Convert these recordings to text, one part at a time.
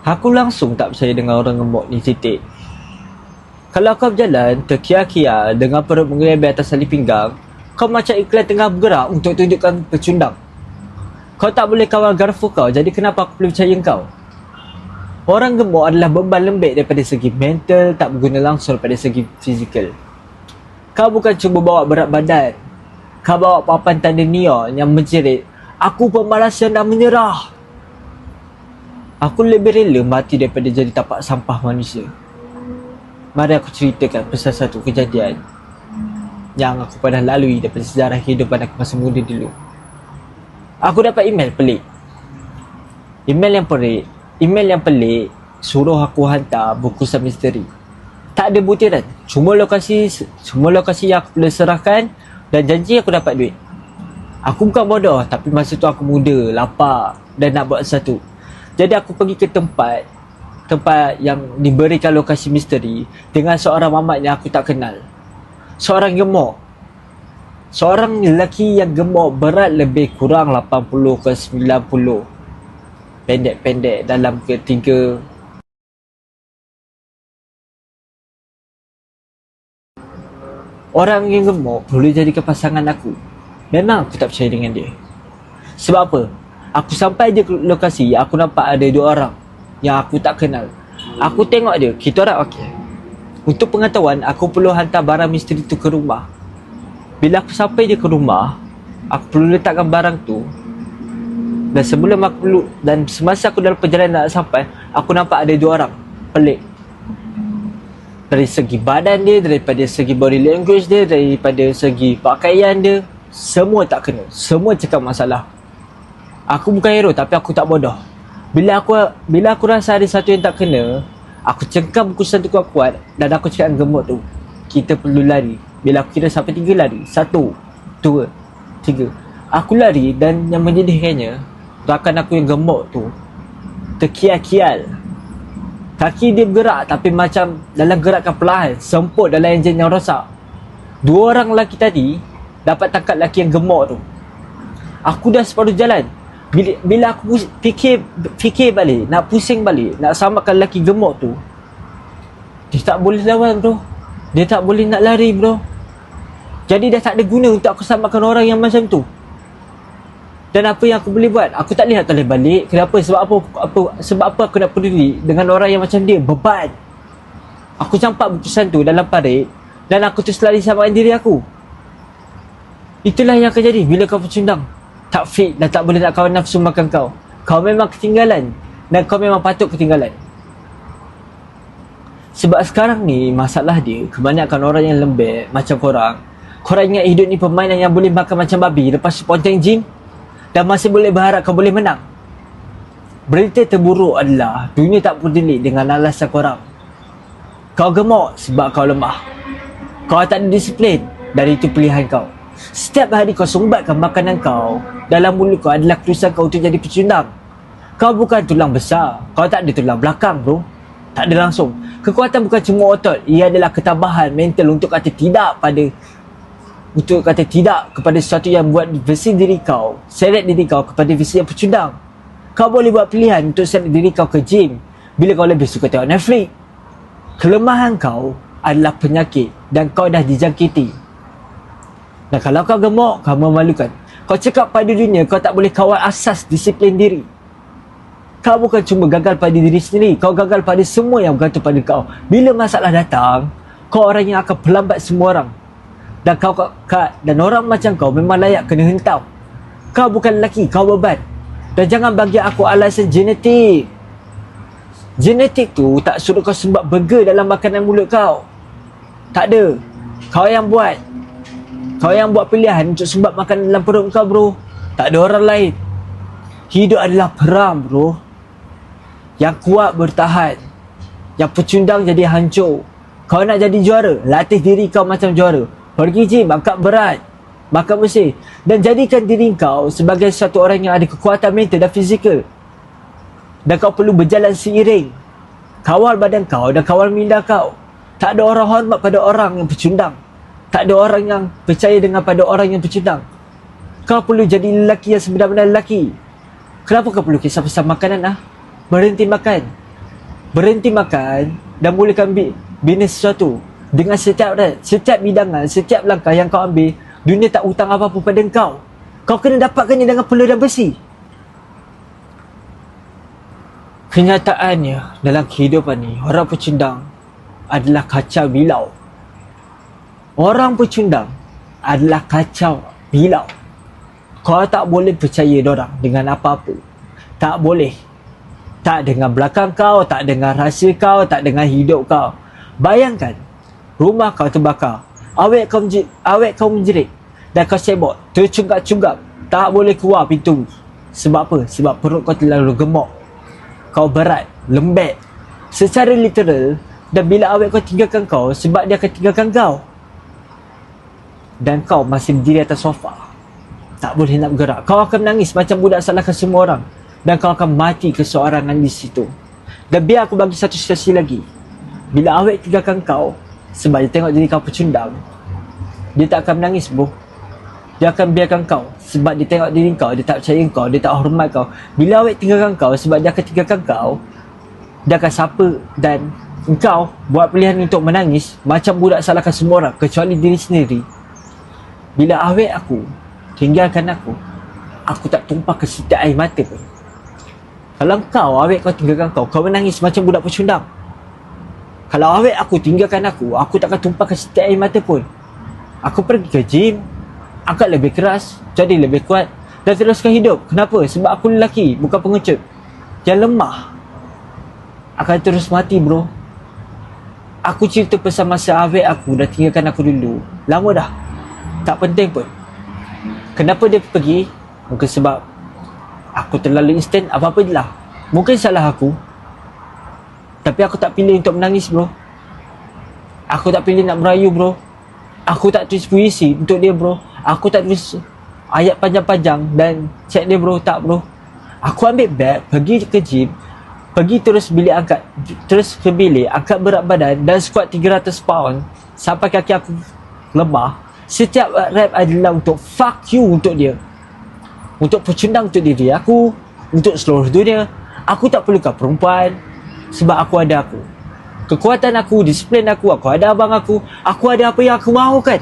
Aku langsung tak percaya dengan orang gemuk ni, titik. Kalau kau berjalan terkiar-kiar dengan perut mengelebih atas tali pinggang, kau macam iklan tengah bergerak untuk tunjukkan pecundang. Kau tak boleh kawal garfu kau, jadi kenapa aku boleh percaya kau? Orang gemuk adalah beban lembik daripada segi mental, tak berguna langsung daripada segi fizikal. Kau bukan cuba bawa berat badan, kau bawa papan tanda neon yang menjerit, "Aku pemalas yang dah menyerah." Aku lebih rela mati daripada jadi tapak sampah manusia. Mari aku ceritakan pasal satu kejadian yang aku pernah lalui daripada sejarah kehidupan aku masa muda dulu. Aku dapat email pelik. Email yang pelik suruh aku hantar bungkusan misteri. Tak ada butiran, cuma lokasi yang aku boleh serahkan dan janji aku dapat duit. Aku bukan bodoh, tapi masa tu aku muda, lapar dan nak buat sesuatu. Jadi aku pergi ke tempat yang diberikan lokasi misteri dengan seorang mamat yang aku tak kenal. Seorang gemuk. Seorang lelaki yang gemuk, berat lebih kurang 80 ke 90. Pendek-pendek dalam ketiga. Orang yang gemuk boleh jadikan pasangan aku. Memang aku tak percaya dengan dia. Sebab apa? Aku sampai je ke lokasi, aku nampak ada dua orang yang aku tak kenal. Aku tengok dia, kita orang okey. Untuk pengetahuan, aku perlu hantar barang misteri tu ke rumah. Bila aku sampai dia ke rumah, aku perlu letakkan barang tu. Dan semasa aku dalam perjalanan nak sampai, aku nampak ada dua orang pelik. Dari segi badan dia, daripada segi body language dia, daripada segi pakaian dia, semua tak kena. Semua cakap masalah. Aku bukan hero, tapi aku tak bodoh. Bila aku rasa ada satu yang tak kena, aku cengkam bungkusan tu kuat-kuat dan aku cakap dengan gemuk tu, kita perlu lari. Bila aku kira sampai 3 lari, 1, 2, 3. Aku lari dan yang menyedihkannya, rakan aku yang gemuk tu terkial-kial. Kaki dia bergerak tapi macam dalam gerakan perlahan, semput dalam enjin yang rosak. Dua orang lelaki tadi dapat tangkap lelaki yang gemuk tu. Aku dah separuh jalan. Bila aku fikir balik, nak pusing balik, nak samakan lelaki gemuk tu, dia tak boleh lawan bro. Dia tak boleh nak lari bro. Jadi dah tak ada guna untuk aku samakan orang yang macam tu. Dan apa yang aku boleh buat? Aku tak lihat toleh balik. Kenapa? Sebab apa aku nak peduli dengan orang yang macam dia? Beban. Aku campak bungkusan tu dalam parit dan aku terus lari samakan diri aku. Itulah yang akan jadi bila kau pecundang. Tak fit dan tak boleh nak kawan nafsu makan kau. Kau memang ketinggalan dan kau memang patut ketinggalan. Sebab sekarang ni masalah dia, kebanyakan orang yang lembek macam korang ingat hidup ni permainan yang boleh makan macam babi lepas ponteng gym dan masih boleh berharap kau boleh menang. Berita terburuk adalah dunia tak peduli dengan alasan korang. Kau gemuk sebab kau lemah. Kau tak ada disiplin dan itu pilihan kau. Setiap hari kau sumbatkan makanan kau dalam mulut kau adalah keputusan kau untuk jadi pecundang. Kau bukan tulang besar, kau tak ada tulang belakang bro. Tak ada langsung. Kekuatan bukan cuma otot, ia adalah ketabahan mental untuk kata tidak kepada sesuatu yang buat versi diri kau, seret diri kau kepada versi yang pecundang. Kau boleh buat pilihan untuk seret diri kau ke gym bila kau lebih suka tengok Netflix. Kelemahan kau adalah penyakit dan kau dah dijangkiti. Dan kalau kau gemuk, kau memalukan. Kau cakap pada dunia kau tak boleh kawal asas disiplin diri. Kau bukan cuma gagal pada diri sendiri, kau gagal pada semua yang bergantung pada kau. Bila masalah datang, kau orang yang akan pelambat semua orang. Dan orang macam kau memang layak kena hentau. Kau bukan lelaki, kau beban. Dan jangan bagi aku alasan genetik. Genetik tu tak suruh kau sumbat burger dalam makanan mulut kau. Tak ada. Kau yang buat. Kau yang buat pilihan untuk sumbat makanan dalam perut kau bro. Tak ada orang lain. Hidup adalah perang bro. Yang kuat bertahan, yang pecundang jadi hancur. Kau nak jadi juara, latih diri kau macam juara. Pergi gym, angkat berat, makan bersih. Dan jadikan diri kau sebagai satu orang yang ada kekuatan mental dan fizikal. Dan kau perlu berjalan seiring. Kawal badan kau dan kawal minda kau. Tak ada orang hormat pada orang yang pecundang. Tak ada orang yang percaya dengan pada orang yang pecundang. Kau perlu jadi lelaki yang sebenar-benar lelaki. Kenapa kau perlu kisah pasal makanan Berhenti makan. berhenti makan dan mulakan bina sesuatu. Dengan setiap bidangan, setiap langkah yang kau ambil, dunia tak hutang apa-apa pada kau. Kau kena dapatkannya dengan peluh dan besi. Kenyataannya dalam kehidupan ni, orang pecundang adalah kacau bilau. Orang pecundang adalah kacau bilau. Kau tak boleh percaya dorang dengan apa-apa. Tak boleh. Tak dengan belakang kau, tak dengan rahsia kau, tak dengan hidup kau. Bayangkan, rumah kau terbakar, awet kau menjerit dan kau sibuk tercunggap-cunggap, tak boleh keluar pintu. Sebab apa? Sebab perut kau terlalu gemuk. Kau berat, lembek secara literal. Dan bila awet kau tinggalkan kau, sebab dia akan tinggalkan kau, dan kau masih berdiri atas sofa, tak boleh nak bergerak, kau akan menangis macam budak salahkan semua orang, dan kau akan mati keseorangan di situ. Dan biar aku bagi satu situasi lagi. Bila awet tinggalkan kau sebab dia tengok diri kau pecundang, dia tak akan menangis bro. Dia akan biarkan kau sebab dia tengok diri kau, dia tak percaya kau, dia tak hormat kau. Bila awet tinggalkan kau sebab dia akan tinggalkan kau, dia akan sapa, dan engkau buat pilihan untuk menangis macam budak salahkan semua orang kecuali diri sendiri. Bila awet aku tinggalkan aku tak tumpah ke setiap air mata pun. Kalau kau, awet kau tinggalkan kau menangis macam budak pecundang. Kalau awet aku tinggalkan aku takkan tumpah ke setiap air mata pun. Aku pergi ke gym, angkat lebih keras, jadi lebih kuat, dan teruskan hidup. Kenapa? Sebab aku lelaki, bukan pengecut. Yang lemah akan terus mati bro. Aku cerita pasal masa awet aku dah tinggalkan aku dulu. Lama dah, tak penting pun. Kenapa dia pergi? Mungkin sebab aku terlalu instant, apa-apa je lah. Mungkin salah aku, tapi aku tak pilih untuk menangis bro. Aku tak pilih nak merayu bro. Aku tak tulis puisi untuk dia bro. Aku tak tulis ayat panjang-panjang dan chat dia bro. Tak bro. Aku ambil beg, pergi ke gym, pergi terus ke bilik, angkat berat badan dan squat 300 pound sampai kaki aku lemah. Setiap rep adalah untuk fuck you untuk dia, untuk pecundang untuk diri aku, untuk seluruh dunia. Aku tak perlukan perempuan sebab aku ada aku. Kekuatan aku, disiplin aku ada abang aku ada apa yang aku mahukan.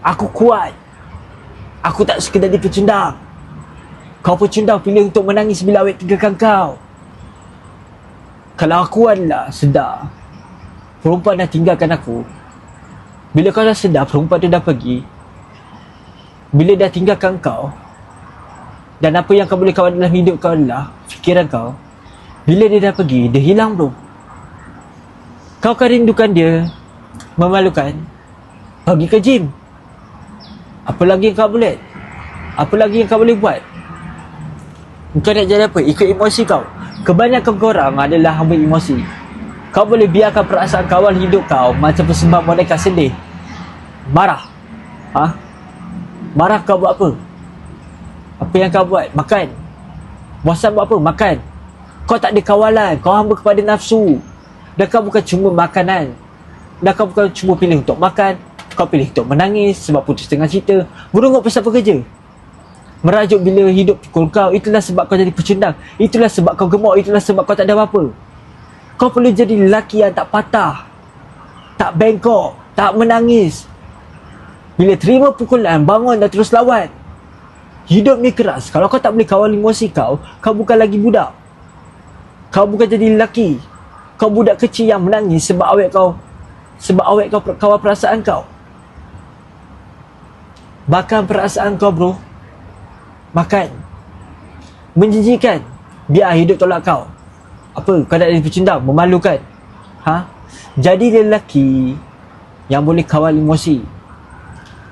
Aku kuat. Aku tak suka jadi pecundang. Kau pecundang pilih untuk menangis bila awet tinggalkan kau. Kalau aku adalah sedar perempuan dah tinggalkan aku, bila kau dah sedar perempuan tu dah pergi, bila dah tinggalkan kau, dan apa yang kau boleh kawal dalam hidup kau adalah fikiran kau, bila dia dah pergi, dia hilang bro. Kau akan rindukan dia, memalukan, pergi ke gym. Apa lagi yang kau boleh? Apa lagi yang kau boleh buat? Kau nak jadi apa? Ikut emosi kau. Kebanyakan korang adalah hamba emosi. Kau boleh biarkan perasaan kawal hidup kau macam pesembahan boneka sedih. Marah. Marah kau buat apa? Apa yang kau buat? Makan. Bosan buat apa? Makan. Kau tak ada kawalan. Kau hamba kepada nafsu. Dan kau bukan cuma makanan. Dan kau bukan cuma pilih untuk makan. Kau pilih untuk menangis sebab putus tengah cerita, berungut pasal pekerja, merajuk bila hidup pukul kau. Itulah sebab kau jadi pecundang. Itulah sebab kau gemuk. Itulah sebab kau tak ada apa-apa. Kau perlu jadi lelaki yang tak patah, tak bengkok, tak menangis. Bila terima pukulan, bangun dan terus lawan. Hidup ni keras. Kalau kau tak boleh kawal emosi kau, kau bukan lagi budak. Kau bukan jadi lelaki. Kau budak kecil yang menangis sebab awet kau kawal perasaan kau. Makan perasaan kau bro. Makan. Menjijikan. Biar hidup tolak kau. Apa? Kau nak jadi pecundang? Memalukan. Jadi lelaki yang boleh kawal emosi.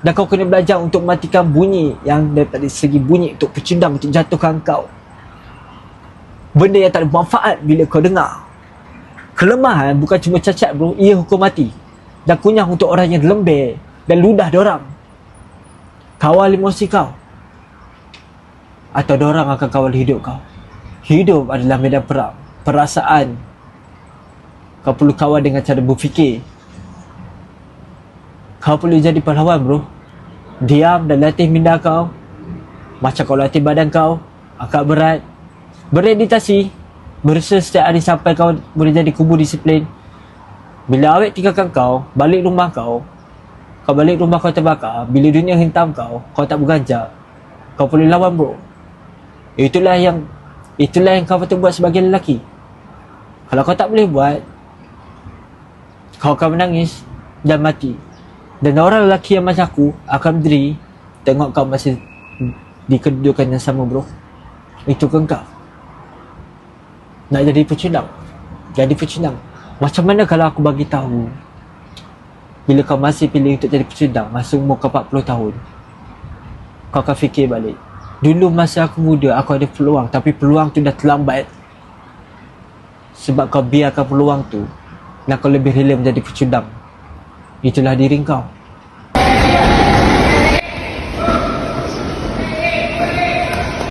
Dan kau kena belajar untuk matikan bunyi yang daripada segi bunyi untuk pecundang, untuk jatuhkan kau. Benda yang tak ada manfaat bila kau dengar. Kelemahan bukan cuma cacat bro. Ia hukum mati. Dan kunyah untuk orang yang lembek dan ludah dorang. Kawal emosi kau, atau dorang akan kawal hidup kau. Hidup adalah medan perang. Perasaan kau perlu kawal dengan cara berfikir. Kau perlu jadi pahlawan bro. Diam dan latih minda kau. Macam kau latih badan kau, angkat berat, bermeditasi, berusaha setiap hari sampai kau boleh jadi kubu disiplin. Bila awet tinggalkan kau, balik rumah kau balik rumah kau terbakar, bila dunia hentam kau tak berganjak, kau boleh lawan bro. Itulah yang kau patut buat sebagai lelaki. Kalau kau tak boleh buat, kau akan menangis dan mati. Dan orang lelaki yang macam aku akan berdiri tengok kau masih di kedudukan yang sama bro. Itu kan kau nak jadi pecundang. Macam mana kalau aku bagi tahu, bila kau masih pilih untuk jadi pecundang masa umur kau 40 tahun, kau akan fikir balik, dulu masa aku muda aku ada peluang, tapi peluang tu dah terlambat. Sebab kau biarkan peluang tu dan kau lebih rela menjadi pecundang. Itulah diri kau.